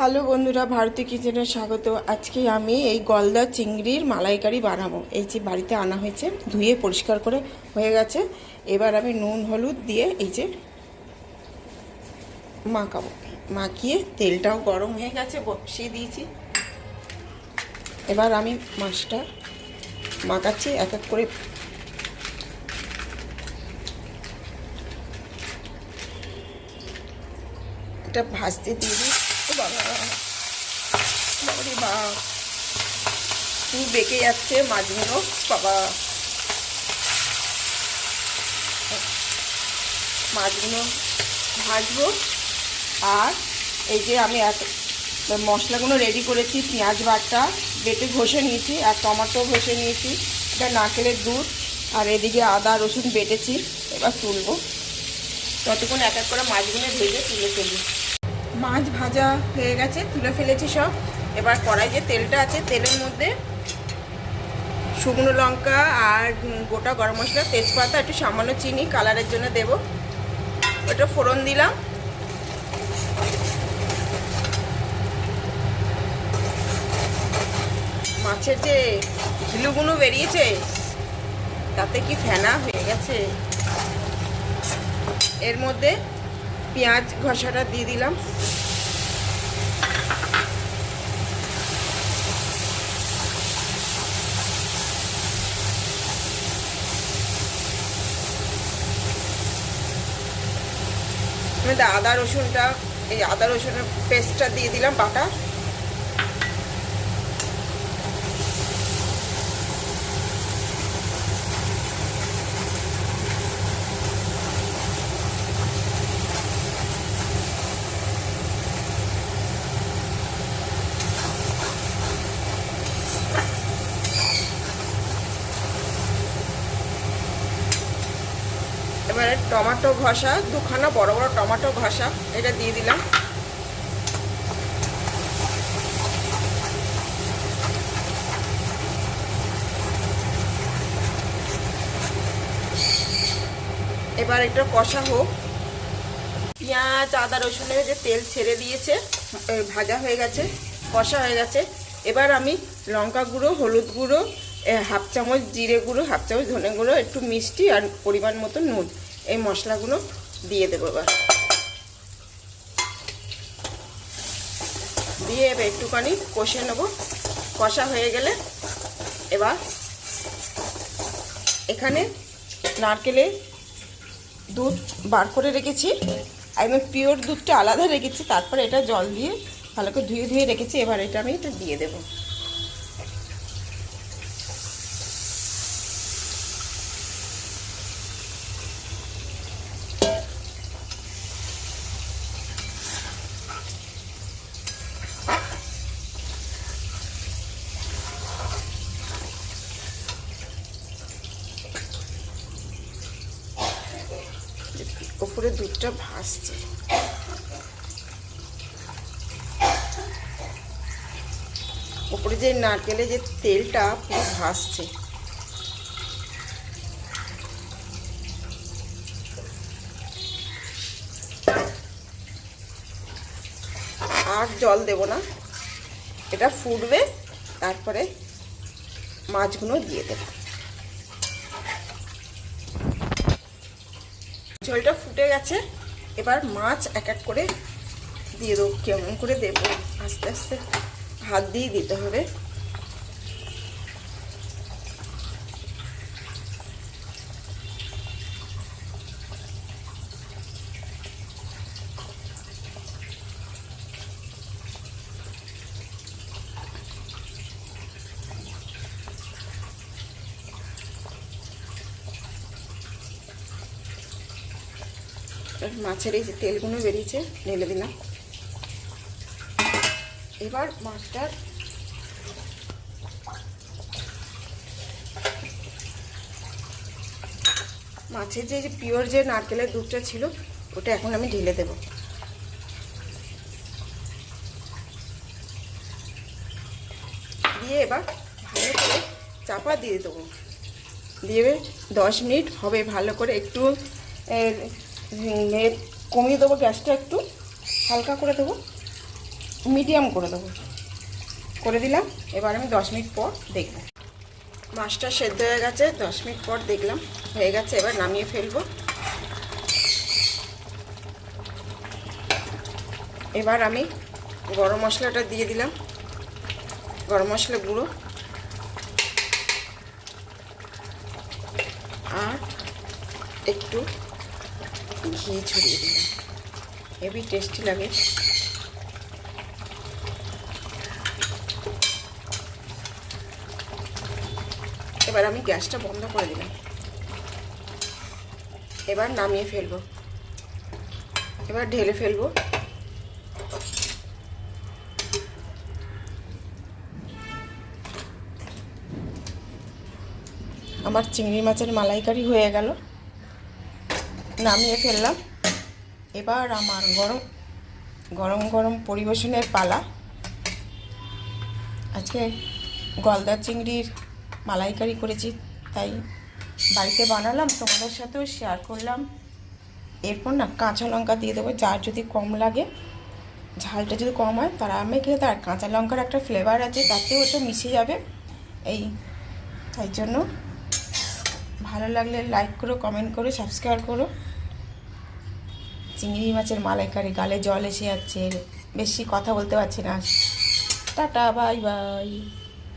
Hello বন্ধুরা, ভারতী কিচেনে স্বাগত। আজকে আমি এই গলদা চিংড়ির মালাইকারি বানাবো। এই যে বাড়িতে আনা হয়েছে, ধুয়ে পরিষ্কার করে হয়ে গেছে। এবার আমি নুন হলুদ দিয়ে এই যে মাখাবো। মাখিয়ে তেলটাও গরম হয়ে গেছে, বসিয়ে দিয়েছি। এবার আমি মাছটা মাখাচ্ছি এক এক করে। এটা ভাজতে দিয়ে দিই। বাবা খুব বেঁকে যাচ্ছে মাছগুলো বাবা। মাছগুলো ভাজবো। আর এই যে আমি মশলাগুলো রেডি করেছি। পেঁয়াজ বাটা বেটে ঘষে নিয়েছি, আর টমেটো ঘষে নিয়েছি, এটা নারকেলের দুধ, আর এদিকে আদা রসুন বেটেছি। এবার তুলবো, ততক্ষণ এক এক করে মাছগুলো ভেজে তুলে ফেলি। মাছ ভাজা হয়ে গেছে, তুলে ফেলেছি সব। এবার কড়াই যে তেলটা আছে, তেলের মধ্যে শুকনো লঙ্কা আর গোটা গরম মশলা, তেজপাতা, একটু সামান্য চিনি কালারের জন্য দেব। ওটা ফোড়ন দিলাম। মাছের যে ঝিলুগুলো বেরিয়েছে, তাতে কি ফেনা হয়ে গেছে। এর মধ্যে পেঁয়াজ ঘষাটা দিয়ে দিলাম। আদা রসুনটা, এই আদা রসুনের পেস্টটা দিয়ে দিলাম বাটা। এবারে টমেটো ঘষা, দুখানা বড় বড় টমেটো ঘষা, এটা দিয়ে দিলাম। এবার এটা কষা হোক। পেঁয়াজ আদা রসুনের যে তেল ছেড়ে দিয়েছে, ভাজা হয়ে গেছে, কষা হয়ে গেছে। এবার আমি লঙ্কা গুঁড়ো, হলুদ গুঁড়ো, হাফ চামচ জিরে গুঁড়ো, হাফ চামচ ধনে গুঁড়ো, একটু মিষ্টি আর পরিমাণ মতো নুন, এই মশলাগুলো দিয়ে দেবো। এবার দিয়ে এবার একটুখানি কষে নেব। কষা হয়ে গেলে এবার এখানে নারকেলের দুধ বার করে রেখেছি, একদম পিওর দুধটা আলাদা রেখেছি। তারপরে এটা জল দিয়ে ভালো করে ধুয়ে রেখেছি। এবার এটা আমি এটা দিয়ে দেবো। উপরে দুধটা ভাসছে। উপরে যে নারকেলের যে তেলটা পুরো ভাসছে। আর জল দেব না, এটা ফুটবে, তারপরে মাছগুলো দিয়ে দেব। ঝোলটা ফুটে গেছে। এবার মাছ এক এক করে দিয়ে দেবো। কেমন করে দেবো, আস্তে আস্তে হাত দিয়ে দিতে হবে। মাছের এই যে তেলগুলো বেরিয়েছে, ঢেলে দিলাম। এবার মাছটার মাছের যে পিওর যে নারকেলের দুধটা ছিল, ওটা এখন আমি ঢেলে দেব। দিয়ে এবার ভালো করে চাপা দিয়ে দেবো। দিয়ে 10 মিনিট হবে ভালো করে। একটু কমিয়ে দেবো, গ্যাসটা একটু হালকা করে দেবো। মিডিয়াম করে দেবো, করে দিলাম। এবার আমি 10 মিনিট পর দেখব। মাছটা সেদ্ধ হয়ে গেছে, 10 মিনিট পর দেখলাম হয়ে গেছে। এবার নামিয়ে ফেলবো। এবার আমি গরম মশলাটা দিয়ে দিলাম, গরম মশলা গুঁড়ো, আর একটু ঘি ছড়িয়ে দিলাম, হেভি টেস্টি লাগে। এবার আমি গ্যাসটা বন্ধ করে দিলাম। এবার নামিয়ে ফেলবো, এবার ঢেলে ফেলবো। আমার চিংড়ি মাছের মালাইকারি হয়ে গেল, নামিয়ে ফেললাম। এবার আমার গরম গরম গরম পরিবেশনের পালা। আজকে গলদা চিংড়ির মালাইকারি করেছি, তাই বাড়িতে বানালাম, তোমাদের সাথেও শেয়ার করলাম। এরপর না কাঁচা লঙ্কা দিয়ে দেবো, যার যদি কম লাগে, ঝালটা যদি কম হয় তারা আমি খেয়ে, তার কাঁচা লঙ্কার একটা ফ্লেভার আছে, তাতেও ওটা মিশে যাবে। তাই জন্য ভালো লাগলে লাইক করো, কমেন্ট করো, সাবস্ক্রাইব করো। চিংড়ি মাছের মালাইকারি, গালে জল এসে যাচ্ছে, বেশি কথা বলতে পারছি না। Tata, bye bye.